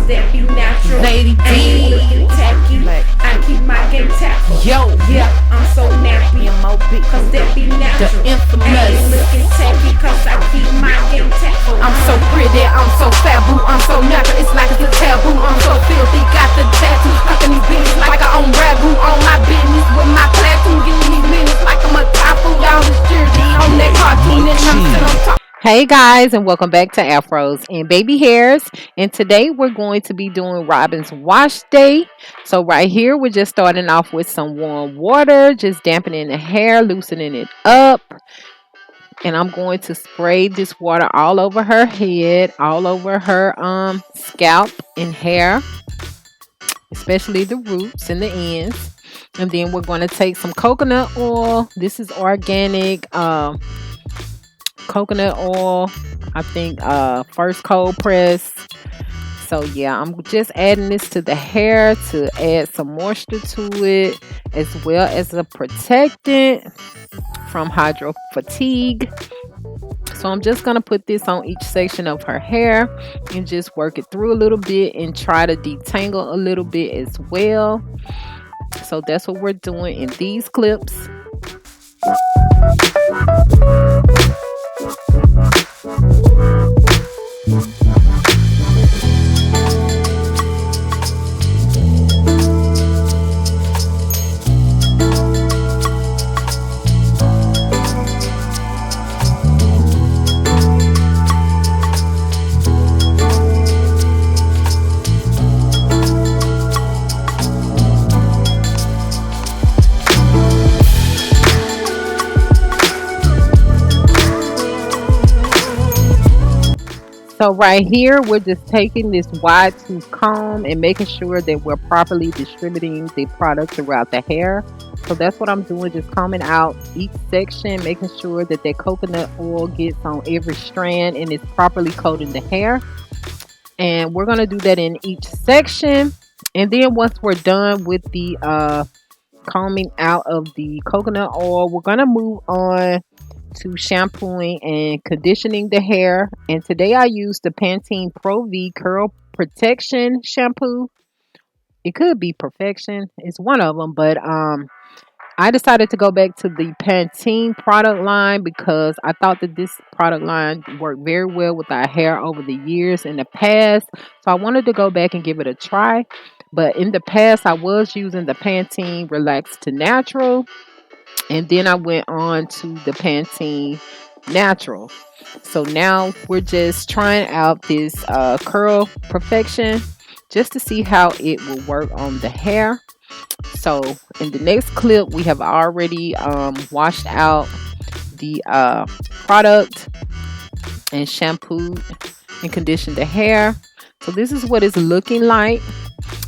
cause that be natural. Lady I ain't D. looking tacky. I keep my game tactful. Yo. Yeah, I'm so nappy. M.O.B. Cause that be natural. The I infamous. ain't looking tacky, cause I keep my game tactful. I'm so pretty, I'm so fabu, I'm so natural, it's like it's a taboo. I'm so filthy, got the tattoo, stuck in these beans like I own ragu. On my business with my platoon, getting these minutes like I'm a typhoon. Y'all this jersey on that cartoon and I'm still on top. Hey guys, and welcome back to Afros and Baby Hairs. And today we're going to be doing Robin's wash day. So right here, we're just starting off with some warm water, just dampening the hair, loosening it up. And I'm going to spray this water all over her head, all over her scalp and hair, especially the roots and the ends. And then we're going to take some coconut oil. This is organic coconut oil. I think first cold press. So yeah, I'm just adding this to the hair to add some moisture to it, as well as a protectant from hydro fatigue. So I'm just going to put this on each section of her hair and just work it through a little bit and try to detangle a little bit as well. So that's what we're doing in these clips. So right here, we're just taking this wide tooth comb and making sure that we're properly distributing the product throughout the hair. So that's what I'm doing, just combing out each section, making sure that that coconut oil gets on every strand and is properly coating the hair. And we're going to do that in each section. And then once we're done with the combing out of the coconut oil, we're going to move on to shampooing and conditioning the hair. And today I used the Pantene Pro V Curl Protection shampoo. It could be Perfection, it's one of them, but I decided to go back to the Pantene product line because I thought that this product line worked very well with our hair over the years in the past. So I wanted to go back and give it a try. But in the past, I was using the Pantene Relax to Natural. And then I went on to the Pantene Natural. So now we're just trying out this Curl Perfection just to see how it will work on the hair. So in the next clip, we have already washed out the product and shampooed and conditioned the hair. So this is what it's looking like.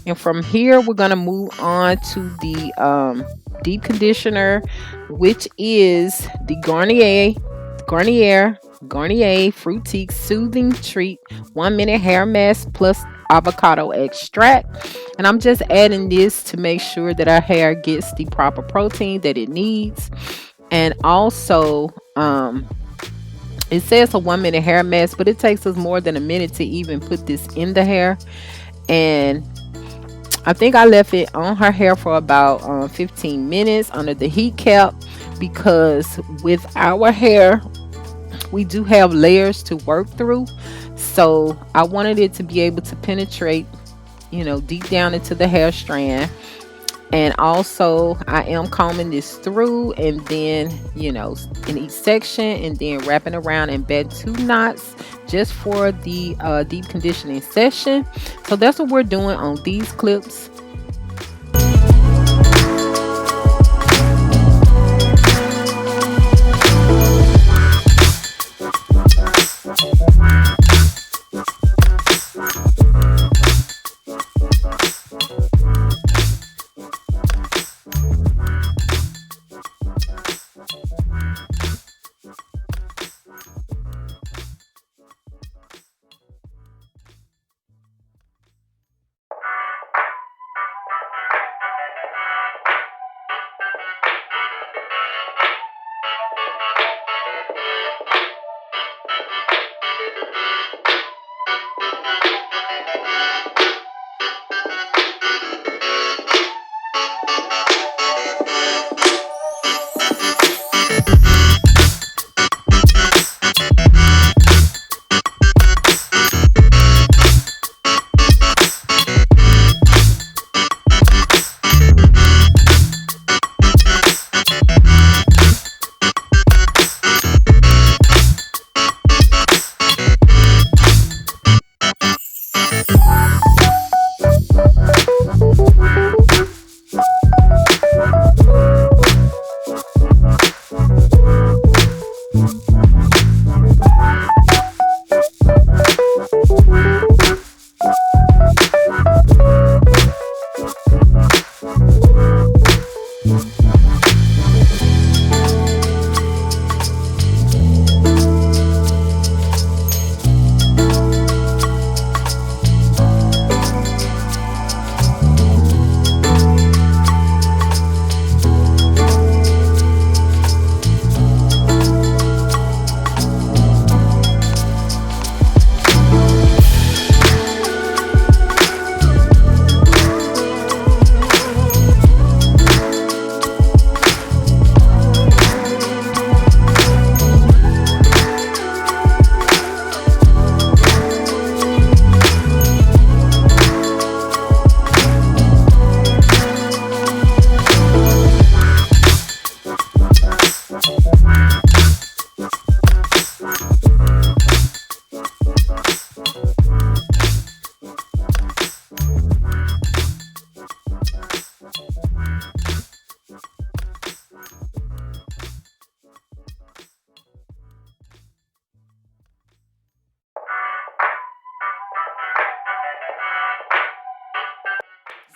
And from here, we're going to move on to the deep conditioner, which is the Garnier Fructis Soothing Treat 1 minute hair mask plus avocado extract. And I'm just adding this to make sure that our hair gets the proper protein that it needs. And also, it says a 1 minute hair mask, but it takes us more than a minute to even put this in the hair. And I think I left it on her hair for about 15 minutes under the heat cap, because with our hair, we do have layers to work through. So I wanted it to be able to penetrate, deep down into the hair strand. And also I am combing this through and then, in each section, and then wrapping around and bed 2 knots just for the deep conditioning session. So that's what we're doing on these clips.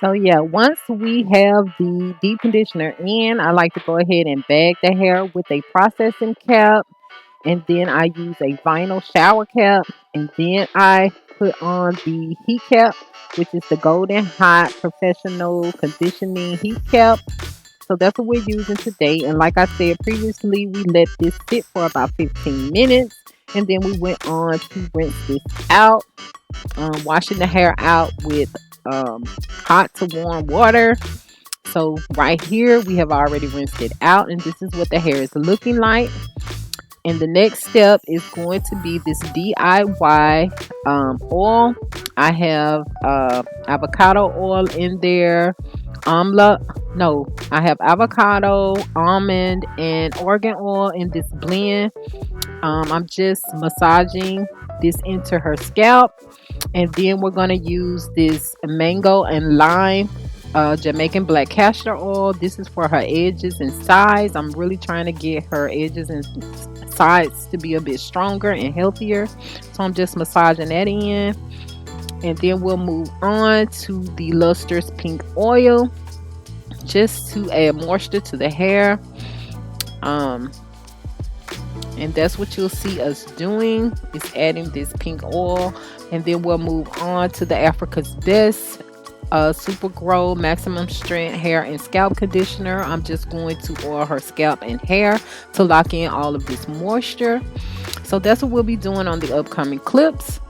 So yeah, once we have the deep conditioner in, I like to go ahead and bag the hair with a processing cap, and then I use a vinyl shower cap, and then I put on the heat cap, which is the golden hot professional conditioning heat cap. So that's what we're using today. And like I said previously, we let this sit for about 15 minutes, and then we went on to rinse this out, washing the hair out with hot to warm water. So right here, we have already rinsed it out, and this is what the hair is looking like. And the next step is going to be this DIY oil. I have avocado oil in there. I have avocado, almond, and argan oil in this blend. I'm just massaging this into her scalp, and then we're going to use this mango and lime Jamaican black castor oil. This is for her edges and sides. I'm really trying to get her edges and sides to be a bit stronger and healthier. So I'm just massaging that in. And then we'll move on to the lustrous pink oil just to add moisture to the hair. And that's what you'll see us doing, is adding this pink oil. And then we'll move on to the Africa's Best Super Grow Maximum Strength Hair and Scalp Conditioner. I'm just going to oil her scalp and hair to lock in all of this moisture. So that's what we'll be doing on the upcoming clips.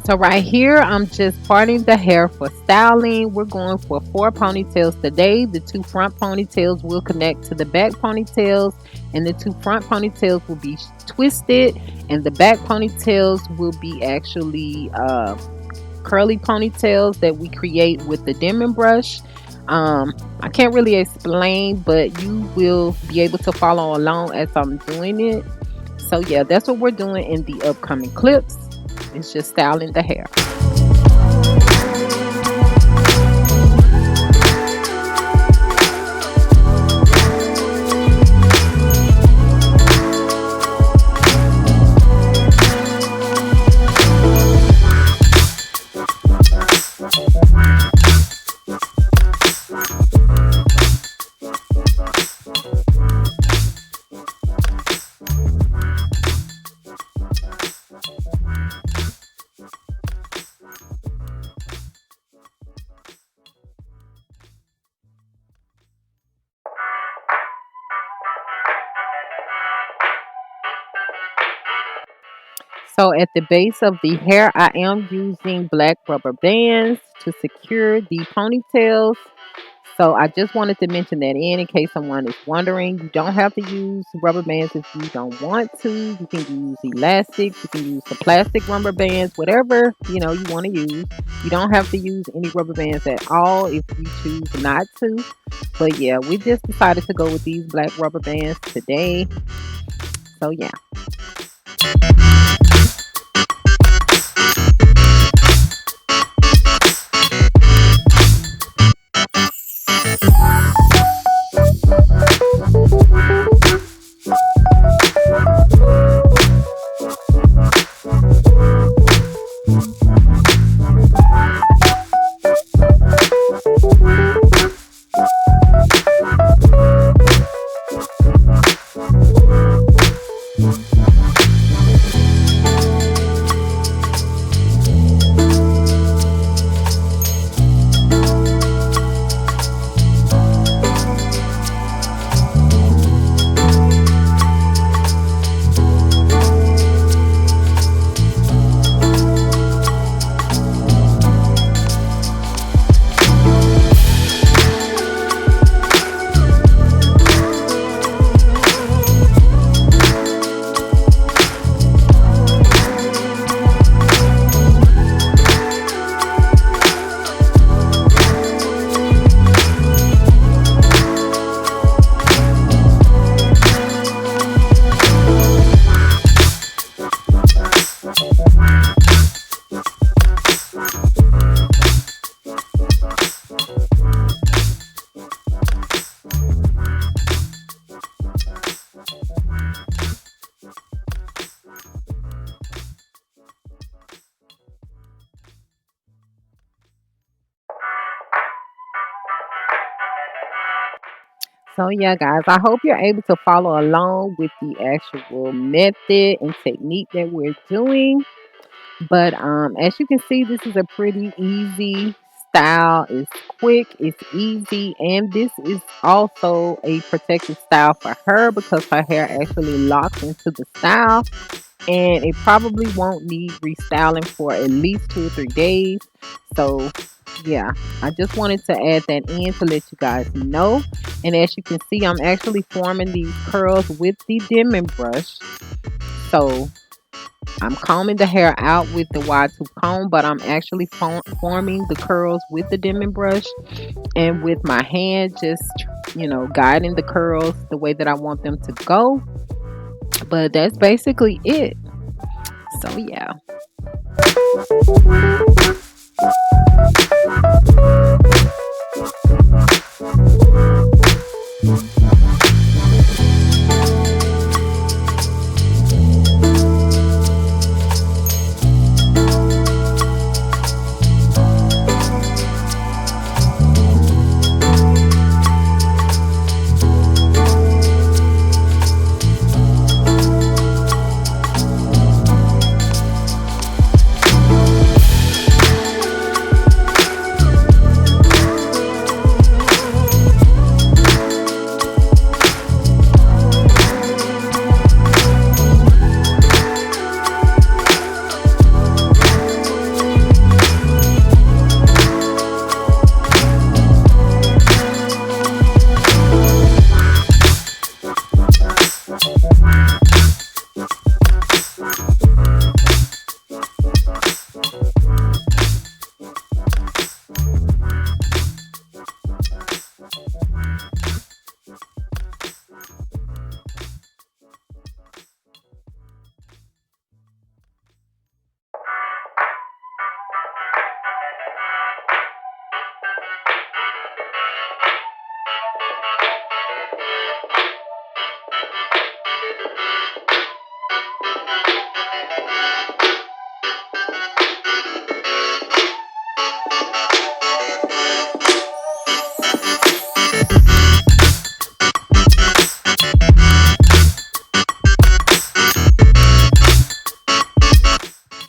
So right here, I'm just parting the hair for styling. We're going for 4 ponytails today. The 2 front ponytails will connect to the back ponytails, and the 2 front ponytails will be twisted, and the back ponytails will be actually curly ponytails that we create with the diamond brush. I can't really explain, but you will be able to follow along as I'm doing it. So yeah, that's what we're doing in the upcoming clips. It's just styling the hair. So at the base of the hair, I am using black rubber bands to secure the ponytails. So I just wanted to mention that in case someone is wondering. You don't have to use rubber bands if you don't want to. You can use elastics. You can use the plastic rubber bands, whatever you want to use. You don't have to use any rubber bands at all if you choose not to. But yeah, we just decided to go with these black rubber bands today. So yeah. So yeah, guys, I hope you're able to follow along with the actual method and technique that we're doing. But as you can see, this is a pretty easy style. It's quick, it's easy, and this is also a protective style for her because her hair actually locks into the style, and it probably won't need restyling for at least 2 or 3 days. So yeah, I just wanted to add that in to let you guys know. And as you can see, I'm actually forming these curls with the dimming brush. So I'm combing the hair out with the wide tooth comb, but I'm actually forming the curls with the dimming brush and with my hand, just guiding the curls the way that I want them to go. But that's basically it. So yeah.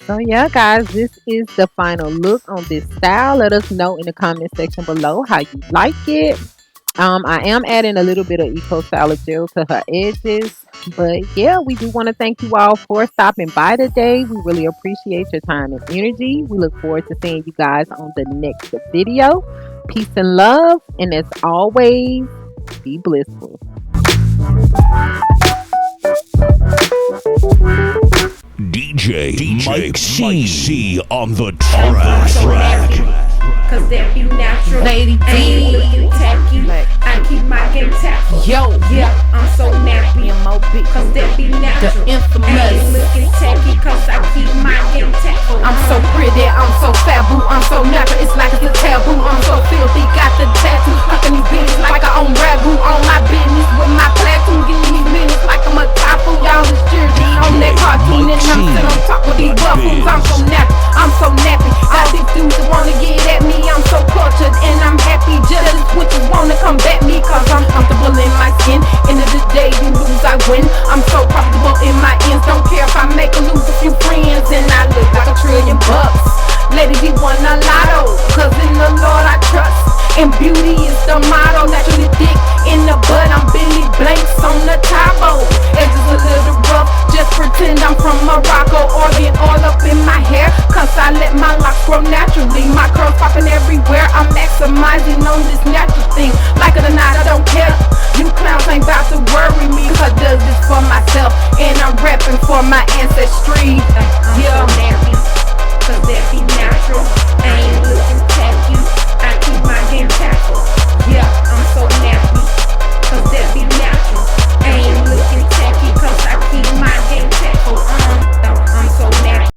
So yeah, guys, this is the final look on this style. Let us know in the comment section below how you like it. I am adding a little bit of Eco Salad Gel to her edges. But yeah, we do want to thank you all for stopping by today. We really appreciate your time and energy. We look forward to seeing you guys on the next video. Peace and love. And as always, be blissful. DJ Mike C on the track. Cause that be natural. Lady D. Ain't looking tacky. I keep my game tacky. Yo, Yeah, I'm so nappy. M.O.B. Cause that be The natural. infamous. Ain't looking tacky. Cause I keep my game tacky. I'm so pretty, I'm so fabu, I'm so natural, it's like it's a taboo. I'm so filthy, got the tattoo, fucking these bitches like I own ragu. On my business with my platoon, getting these minutes like I'm a typhoon. Y'all is jersey on that cartoon, and I'm sitting on top of these buffaloes. I'm so natural, I'm so nappy. All these dudes that wanna get at me, I'm so cultured and I'm happy. Jealous witches wanna come back me, cause I'm comfortable in my skin. End of the day, you lose, I win. I'm so profitable in my ends, don't care if I make or lose a few friends, and I look like $1 trillion. Lady, we won a lotto, cause in the Lord I trust, and beauty is the motto. Naturally thick in the bud, I'm Billy Blanks on the Tabo. Edges a little rough, just pretend I'm from Morocco. Organ all up in my hair, cause I let my locks grow naturally. My curls popping everywhere, I'm maximizing on this natural thing. Like it or not, I don't care. You clowns ain't about to worry me, cause I does this for myself, and I'm repping for my ancestry. I'm so nappy. Cause that be natural.